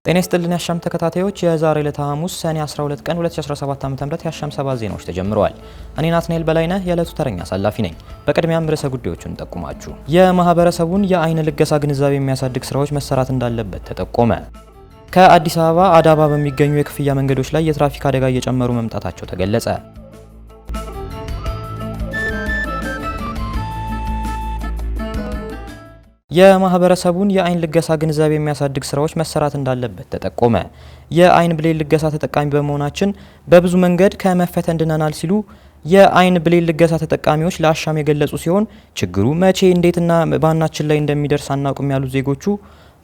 ጤና ይስጥልን ያሻም ተከታታዮች የዛሬ ዕለት ሐሙስ ሰኔ 12 ቀን 2017 ዓ.ም ያሻም 7 ዜናዎች ተጀምረዋል። እኔ ናትናኤል በላይነህ የዕለቱ ተረኛ አሳላፊ ነኝ። በቅድሚያም ርዕሰ ጉዳዮቹን ጠቁማችሁ የማህበረሰቡን የአይን ልገሳ ግንዛቤ የሚያሳድግ ስራዎች መሰራት እንዳለበት ተጠቆመ። ከአዲስ አበባ አዳባ በሚገኙ የክፍያ መንገዶች ላይ የትራፊክ አደጋ እየጨመሩ መምጣታቸው ተገለጸ። የማህበረሰቡን የአይን ልገሳ ግንዛቤ የሚያሳድግ ስራዎች መሰራት እንዳለበት ተጠቆመ። የአይን ብሌን ልገሳ ተጠቃሚ በመሆናችን በብዙ መንገድ ከመፈተን ድነናል ሲሉ የአይን ብሌን ልገሳ ተጠቃሚዎች ለአሻም የገለጹ ሲሆን ችግሩ መቼ እንዴትና ባናችን ላይ እንደሚደርስ አናውቅም ያሉ ዜጎቹ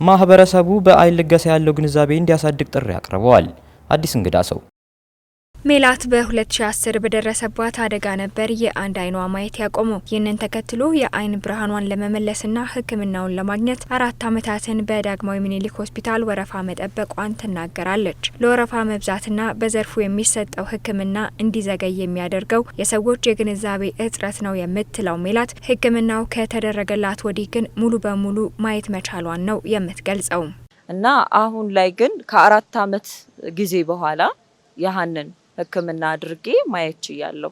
ማህበረሰቡ በአይን ልገሳ ያለው ግንዛቤ እንዲያሳድግ ጥሪ አቅርበዋል። አዲስ እንግዳ ሰው ሜላት በ2010 በደረሰባት አደጋ ነበር የአንድ አይኗ ማየት ያቆመው። ይህንን ተከትሎ የአይን ብርሃኗን ለመመለስና ሕክምናውን ለማግኘት 4 ዓመታትን በዳግማዊ ምኒልክ ሆስፒታል ወረፋ መጠበቋን ትናገራለች። ለወረፋ መብዛትና በዘርፉ የሚሰጠው ሕክምና እንዲዘገይ የሚያደርገው የሰዎች የግንዛቤ እጥረት ነው የምትለው ሜላት ሕክምናው ከተደረገላት ወዲህ ግን ሙሉ በሙሉ ማየት መቻሏን ነው የምትገልጸው። እና አሁን ላይ ግን ከ4 ዓመት ጊዜ በኋላ ያህንን ህክምና አድርጌ ማየት ችያለሁ።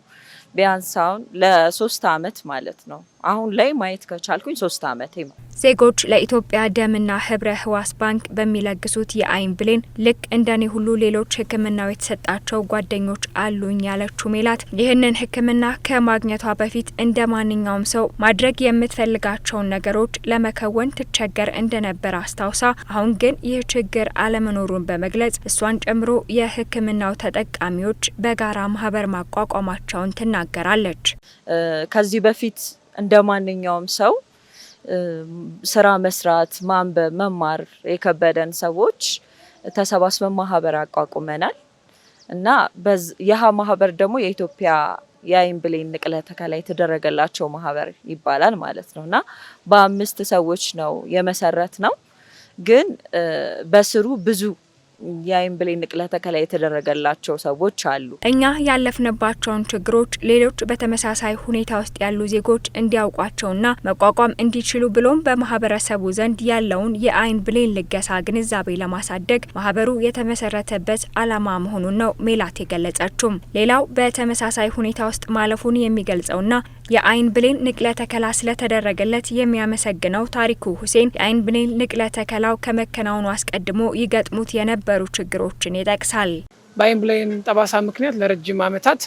ቢያንስ አሁን ለ3 ዓመት ማለት ነው። አሁን ላይ ማየት ከቻልኩኝ 3 ዓመቴ ነው። ዜጎች ለኢትዮጵያ ደምና ህብረ ህዋስ ባንክ በሚለግሱት የአይን ብሌን ልክ እንደኔ ሁሉ ሌሎች ህክምናው የተሰጣቸው ጓደኞች አሉኝ ያለችው ሜላት ይህንን ህክምና ከማግኘቷ በፊት እንደ ማንኛውም ሰው ማድረግ የምትፈልጋቸውን ነገሮች ለመከወን ትቸገር እንደነበር አስታውሳ አሁን ግን ይህ ችግር አለመኖሩን በመግለጽ እሷን ጨምሮ የህክምናው ተጠቃሚዎች በጋራ ማህበር ማቋቋማቸውን ትናገራለች። ከዚህ በፊት እንደ ማንኛውም ሰው ስራ መስራት፣ ማንበብ፣ መማር የከበደን ሰዎች ተሰባስበን ማህበር አቋቁመናል እና ይህ ማህበር ደግሞ የኢትዮጵያ የአይን ብሌን ንቅለ ተከላ የተደረገላቸው ማህበር ይባላል ማለት ነው እና በ5 ሰዎች ነው የመሰረት ነው። ግን በስሩ ብዙ የአይን ብሌን ንቅለ ተከላ የተደረገላቸው ሰዎች አሉ። እኛ ያለፍንባቸውን ችግሮች ሌሎች በተመሳሳይ ሁኔታ ውስጥ ያሉ ዜጎች እንዲያውቋቸውና መቋቋም እንዲችሉ ብሎም በማህበረሰቡ ዘንድ ያለውን የአይን ብሌን ልገሳ ግንዛቤ ለማሳደግ ማህበሩ የተመሰረተበት ዓላማ መሆኑን ነው ሜላት የገለጸችው። ሌላው በተመሳሳይ ሁኔታ ውስጥ ማለፉን የሚገልጸውና የአይን ብሌን ንቅለ ተከላ ስለተደረገለት የሚያመሰግነው ታሪኩ ሁሴን የአይን ብሌን ንቅለ ተከላው ከመከናወኑ አስቀድሞ ይገጥሙት የነበሩ ችግሮችን ይጠቅሳል። በአይን ብሌን ጠባሳ ምክንያት ለረጅም ዓመታት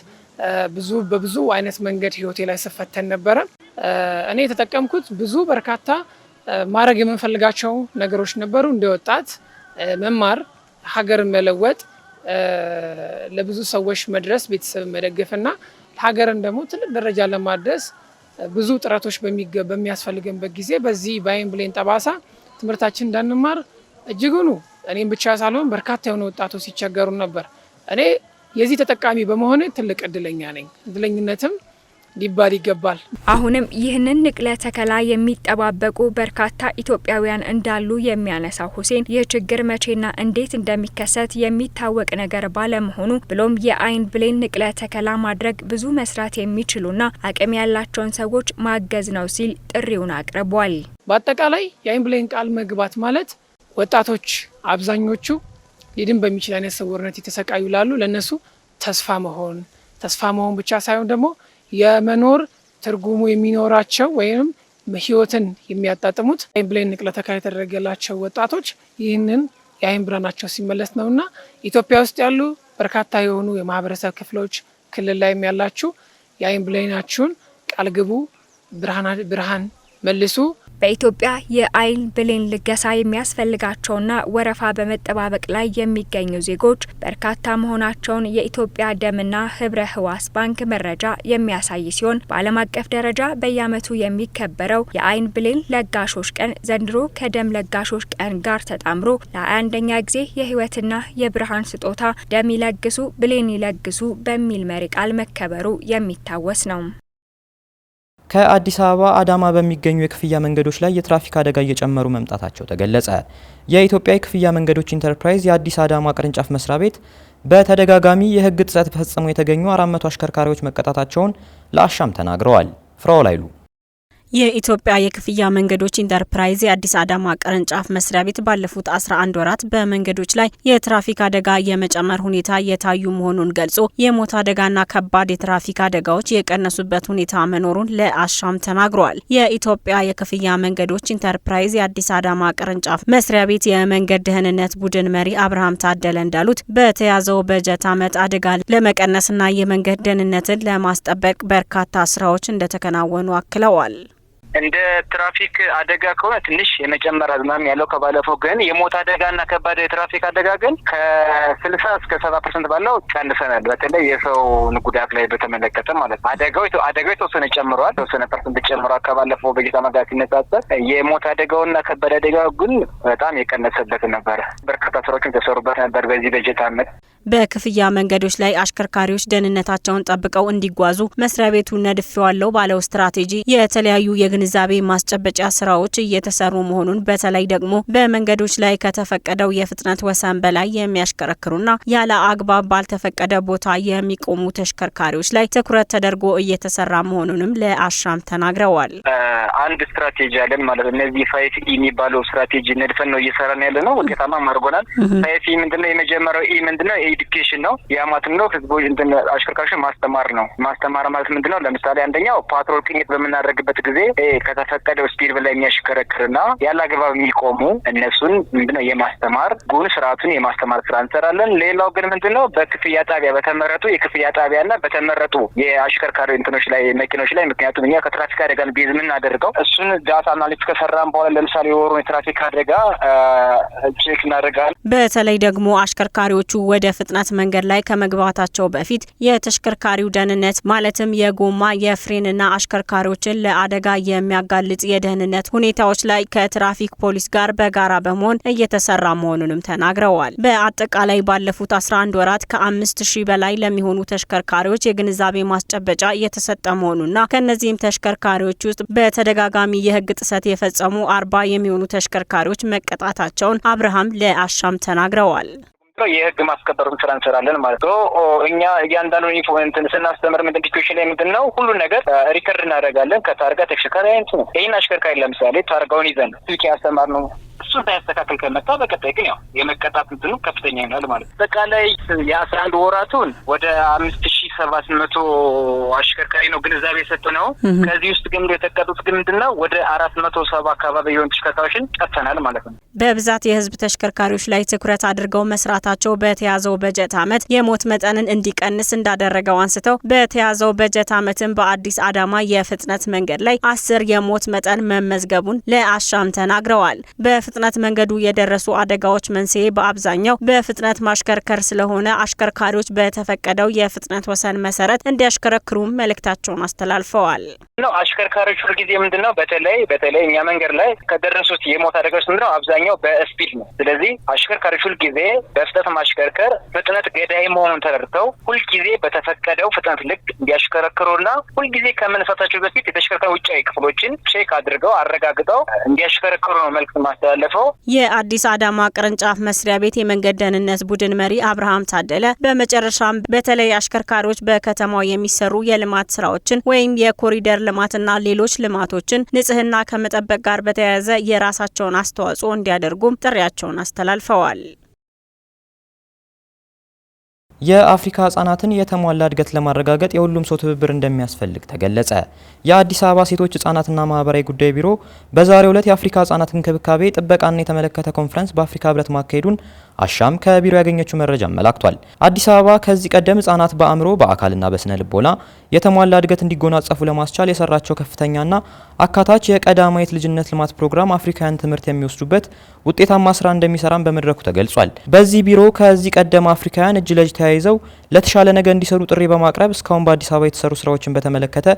በብዙ አይነት መንገድ ህይወቴ ላይ ስፈተን ነበረ። እኔ የተጠቀምኩት በርካታ ማድረግ የምንፈልጋቸው ነገሮች ነበሩ። እንደ ወጣት መማር፣ ሀገርን መለወጥ፣ ለብዙ ሰዎች መድረስ፣ ቤተሰብ መደገፍና ሀገርን ደግሞ ትልቅ ደረጃ ለማድረስ ብዙ ጥረቶች በሚያስፈልገንበት ጊዜ በዚህ በአይን ብሌን ጠባሳ ትምህርታችን እንዳንማር እጅጉኑ እኔም ብቻ ሳልሆን በርካታ የሆኑ ወጣቶች ሲቸገሩ ነበር። እኔ የዚህ ተጠቃሚ በመሆኔ ትልቅ እድለኛ ነኝ። እድለኝነትም ሊባል ይገባል። አሁንም ይህንን ንቅለ ተከላ የሚጠባበቁ በርካታ ኢትዮጵያውያን እንዳሉ የሚያነሳው ሁሴን ይህ ችግር መቼና እንዴት እንደሚከሰት የሚታወቅ ነገር ባለመሆኑ ብሎም የአይን ብሌን ንቅለ ተከላ ማድረግ ብዙ መስራት የሚችሉና አቅም ያላቸውን ሰዎች ማገዝ ነው ሲል ጥሪውን አቅርቧል። በአጠቃላይ የአይን ብሌን ቃል መግባት ማለት ወጣቶች አብዛኞቹ ሊድን በሚችል አይነት ስውርነት የተሰቃዩ ላሉ ለነሱ ተስፋ መሆን ብቻ ሳይሆን ደግሞ የመኖር ትርጉሙ የሚኖራቸው ወይም ህይወትን የሚያጣጥሙት አይን ብሌን ንቅለ ተከላ የተደረገላቸው ወጣቶች ይህንን የአይን ብርሃናቸው ሲመለስ ነውና ኢትዮጵያ ውስጥ ያሉ በርካታ የሆኑ የማህበረሰብ ክፍሎች ክልል ላይ ያላችሁ የአይን ብሌናችሁን ቃል ግቡ፣ ብርሃን መልሱ። በኢትዮጵያ የአይን ብሌን ልገሳ የሚያስፈልጋቸውና ወረፋ በመጠባበቅ ላይ የሚገኙ ዜጎች በርካታ መሆናቸውን የኢትዮጵያ ደምና ህብረ ህዋስ ባንክ መረጃ የሚያሳይ ሲሆን በዓለም አቀፍ ደረጃ በየዓመቱ የሚከበረው የአይን ብሌን ለጋሾች ቀን ዘንድሮ ከደም ለጋሾች ቀን ጋር ተጣምሮ ለ21ኛ ጊዜ የህይወትና የብርሃን ስጦታ ደም ይለግሱ ብሌን ይለግሱ በሚል መሪ ቃል መከበሩ የሚታወስ ነው። ከአዲስ አበባ አዳማ በሚገኙ የክፍያ መንገዶች ላይ የትራፊክ አደጋ እየጨመሩ መምጣታቸው ተገለጸ። የኢትዮጵያ የክፍያ መንገዶች ኢንተርፕራይዝ የአዲስ አዳማ ቅርንጫፍ መስሪያ ቤት በተደጋጋሚ የህግ ጥሰት ፈጽመው የተገኙ 400 አሽከርካሪዎች መቀጣታቸውን ለአሻም ተናግረዋል። ፍራኦል አይሉ የኢትዮጵያ የክፍያ መንገዶች ኢንተርፕራይዝ የአዲስ አዳማ ቅርንጫፍ መስሪያ ቤት ባለፉት 11 ወራት በመንገዶች ላይ የትራፊክ አደጋ የመጨመር ሁኔታ የታዩ መሆኑን ገልጾ የሞት አደጋና ከባድ የትራፊክ አደጋዎች የቀነሱበት ሁኔታ መኖሩን ለአሻም ተናግሯል። የኢትዮጵያ የክፍያ መንገዶች ኢንተርፕራይዝ የአዲስ አዳማ ቅርንጫፍ መስሪያ ቤት የመንገድ ደህንነት ቡድን መሪ አብርሃም ታደለ እንዳሉት በተያዘው በጀት ዓመት አደጋ ለመቀነስና የመንገድ ደህንነትን ለማስጠበቅ በርካታ ስራዎች እንደተከናወኑ አክለዋል። እንደ ትራፊክ አደጋ ከሆነ ትንሽ የመጨመር አዝማሚ ያለው ከባለፈው ግን የሞት አደጋና ከባድ የትራፊክ አደጋ ግን ከ60 እስከ 70% ባለው ቀንሰናል። በተለይ የሰው ጉዳት ላይ በተመለከተ ማለት ነው። አደጋው የተወሰነ ጨምሯል። የተወሰነ ፐርሰንት ጨምሯል ከባለፈው በጀት ዓመት ጋር ሲነጻጸር። የሞት አደጋውና ከባድ አደጋው ግን በጣም የቀነሰበት ነበር። በርካታ ስራዎችን ተሰሩበት ነበር በዚህ በጀት ዓመት። በክፍያ መንገዶች ላይ አሽከርካሪዎች ደህንነታቸውን ጠብቀው እንዲጓዙ መስሪያ ቤቱ ነድፌዋለው ባለው ስትራቴጂ የተለያዩ የግንዛቤ ማስጨበጫ ስራዎች እየተሰሩ መሆኑን በተለይ ደግሞ በመንገዶች ላይ ከተፈቀደው የፍጥነት ወሰን በላይ የሚያሽከረክሩና ያለ አግባብ ባልተፈቀደ ቦታ የሚቆሙ ተሽከርካሪዎች ላይ ትኩረት ተደርጎ እየተሰራ መሆኑንም ለአሻም ተናግረዋል። አንድ ስትራቴጂ አለን ማለት እነዚህ 5E የሚባለው ስትራቴጂ ነድፈን ነው እየሰራን ያለ ነው። ውጤታማ አድርጎናል። 5E ምንድነው? የመጀመሪያው E ምንድነው? ኤዱኬሽን ነው። ያ ማለት ነው ህዝቦች አሽከርካሪዎች ማስተማር ነው። ማስተማር ማለት ምንድነው? ለምሳሌ አንደኛው ፓትሮል ቅኝት በምናደርግበት ጊዜ ከተፈቀደው ስፒድ በላይ የሚያሽከረክርና ያለ አግባብ የሚቆሙ እነሱን ምንድነው የማስተማር ጉን ስርዓቱን የማስተማር ስራ እንሰራለን። ሌላው ግን ምንድነው በክፍያ ጣቢያ በተመረጡ የክፍያ ጣቢያና በተመረጡ የአሽከርካሪ እንትኖች ላይ መኪኖች ላይ ምክንያቱም እኛ ከትራፊክ አደጋ ቤዝ የምናደርገው እሱን ዳታ አናሊሲስ ከሰራን በኋላ ለምሳሌ የወሩ የትራፊክ አደጋ ቼክ እናደርጋለን። በተለይ ደግሞ አሽከርካሪዎቹ ወደ ፍጥነት መንገድ ላይ ከመግባታቸው በፊት የተሽከርካሪው ደህንነት ማለትም የጎማ የፍሬንና አሽከርካሪዎችን ለአደጋ የሚያጋልጥ የደህንነት ሁኔታዎች ላይ ከትራፊክ ፖሊስ ጋር በጋራ በመሆን እየተሰራ መሆኑንም ተናግረዋል። በአጠቃላይ ባለፉት 11 ወራት ከ5000 በላይ ለሚሆኑ ተሽከርካሪዎች የግንዛቤ ማስጨበጫ እየተሰጠ መሆኑና ከነዚህም ተሽከርካሪዎች ውስጥ በተደጋጋሚ የህግ ጥሰት የፈጸሙ 40 የሚሆኑ ተሽከርካሪዎች መቀጣታቸውን አብርሃም ለአሻም ተናግረዋል። የህግ ማስከበሩን ስራ እንሰራለን ማለት ነው። እኛ እያንዳንዱን ኢንፎርሜሽን ስናስተምር ኢንዲኬሽን ላይ ምንድነው ሁሉ ነገር ሪከርድ እናደርጋለን። ከታርጋ ተሽከርካሪ አይነት ነው። ይሄን አሽከርካሪ ለምሳሌ ታርጋውን ይዘን ስልክ ያስተማር ነው እሱ ሳይስተካከል ከመጣ በቀጣይ ግን ያው የመቀጣት እንትኑ ከፍተኛ ይሆናል ማለት ነው። በቃላይ የ11 ወራቱን ወደ 5700 አሽከርካሪ ነው ግንዛቤ የሰጠነው። ከዚህ ውስጥ ግን የተቀጡት ግን ምንድነው ወደ 470 አካባቢ የሆኑ ተሽከርካሪዎችን ቀጥተናል ማለት ነው። በብዛት የህዝብ ተሽከርካሪዎች ላይ ትኩረት አድርገው መስራታቸው በተያዘው በጀት ዓመት የሞት መጠንን እንዲቀንስ እንዳደረገው አንስተው በተያዘው በጀት ዓመትን በአዲስ አዳማ የፍጥነት መንገድ ላይ 10 የሞት መጠን መመዝገቡን ለአሻም ተናግረዋል። በፍጥነት መንገዱ የደረሱ አደጋዎች መንስኤ በአብዛኛው በፍጥነት ማሽከርከር ስለሆነ አሽከርካሪዎች በተፈቀደው የፍጥነት ወሰን መሰረት እንዲያሽከረክሩ መልእክታቸውን አስተላልፈዋል። ነው አሽከርካሪዎች ሁልጊዜ ምንድነው በተለይ እኛ መንገድ ላይ ከደረሱት የሞት አደጋዎች ምንድነው አብዛኛው በስፒድ ነው። ስለዚህ አሽከርካሪዎች ሁልጊዜ በፍጥነት ማሽከርከር ፍጥነት ገዳይ መሆኑን ተረድተው ሁልጊዜ በተፈቀደው ፍጥነት ልክ እንዲያሽከረክሩና ሁልጊዜ ከመነሳታቸው በፊት የተሽከርካሪ ውጫዊ ክፍሎችን ቼክ አድርገው አረጋግጠው እንዲያሽከረክሩ ነው መልዕክት ማስተላለፈው። የአዲስ አዳማ ቅርንጫፍ መስሪያ ቤት የመንገድ ደህንነት ቡድን መሪ አብርሃም ታደለ በመጨረሻም በተለይ አሽከርካሪዎች በከተማው የሚሰሩ የልማት ስራዎችን ወይም የኮሪደር ልማትና ሌሎች ልማቶችን ንጽህና ከመጠበቅ ጋር በተያያዘ የራሳቸውን አስተዋጽኦ እንዲያደርጉም ጥሪያቸውን አስተላልፈዋል። የአፍሪካ ህጻናትን የተሟላ እድገት ለማረጋገጥ የሁሉም ሰው ትብብር እንደሚያስፈልግ ተገለጸ። የአዲስ አበባ ሴቶች ህጻናትና ማህበራዊ ጉዳይ ቢሮ በዛሬው ዕለት የአፍሪካ ህጻናት እንክብካቤ ጥበቃና የተመለከተ ኮንፈረንስ በአፍሪካ ህብረት ማካሄዱን አሻም ከቢሮ ያገኘችው መረጃ አመላክቷል። አዲስ አበባ ከዚህ ቀደም ህጻናት በአእምሮ በአካልና በስነ ልቦና የተሟላ እድገት እንዲጎናጸፉ ለማስቻል የሰራቸው ከፍተኛና አካታች የቀዳማዊት ልጅነት ልማት ፕሮግራም አፍሪካውያን ትምህርት የሚወስዱበት ውጤታማ ስራ እንደሚሰራም በመድረኩ ተገልጿል። በዚህ ቢሮ ከዚህ ቀደም አፍሪካውያን እጅ ለእጅ ተያይዘው ለተሻለ ነገ እንዲሰሩ ጥሪ በማቅረብ እስካሁን በአዲስ አበባ የተሰሩ ስራዎችን በተመለከተ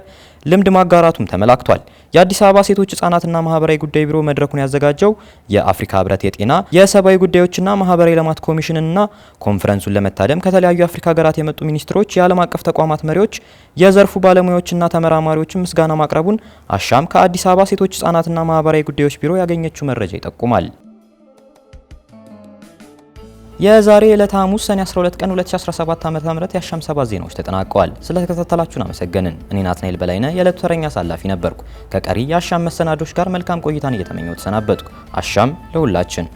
ልምድ ማጋራቱም ተመላክቷል። የአዲስ አበባ ሴቶች ህጻናትና ማህበራዊ ጉዳይ ቢሮ መድረኩን ያዘጋጀው የአፍሪካ ህብረት የጤና የሰብአዊ ጉዳዮችና ማህበራዊ ልማት ኮሚሽንና ኮንፈረንሱን ለመታደም ከተለያዩ የአፍሪካ ሀገራት የመጡ ሚኒስትሮች፣ የዓለም አቀፍ ተቋማት መሪዎች፣ የዘርፉ ባለሙያዎችና ተመራማሪዎችን ምስጋና ማቅረቡን አሻም ከአዲስ አበባ ሴቶች ህጻናትና ማህበራዊ ጉዳዮች ቢሮ ያገኘችው መረጃ ይጠቁማል። የዛሬ ዕለት ሐሙስ ሰኔ 12 ቀን 2017 ዓ.ም የአሻም 7 ዜናዎች ተጠናቀዋል። ስለተከታተላችሁን አመሰገንን። እኔ ናትናኤል በላይነህ የዕለቱ ተረኛ አሳላፊ ነበርኩ። ከቀሪ የአሻም መሰናዶች ጋር መልካም ቆይታን እየተመኘሁ ተሰናበትኩ። አሻም ለሁላችን!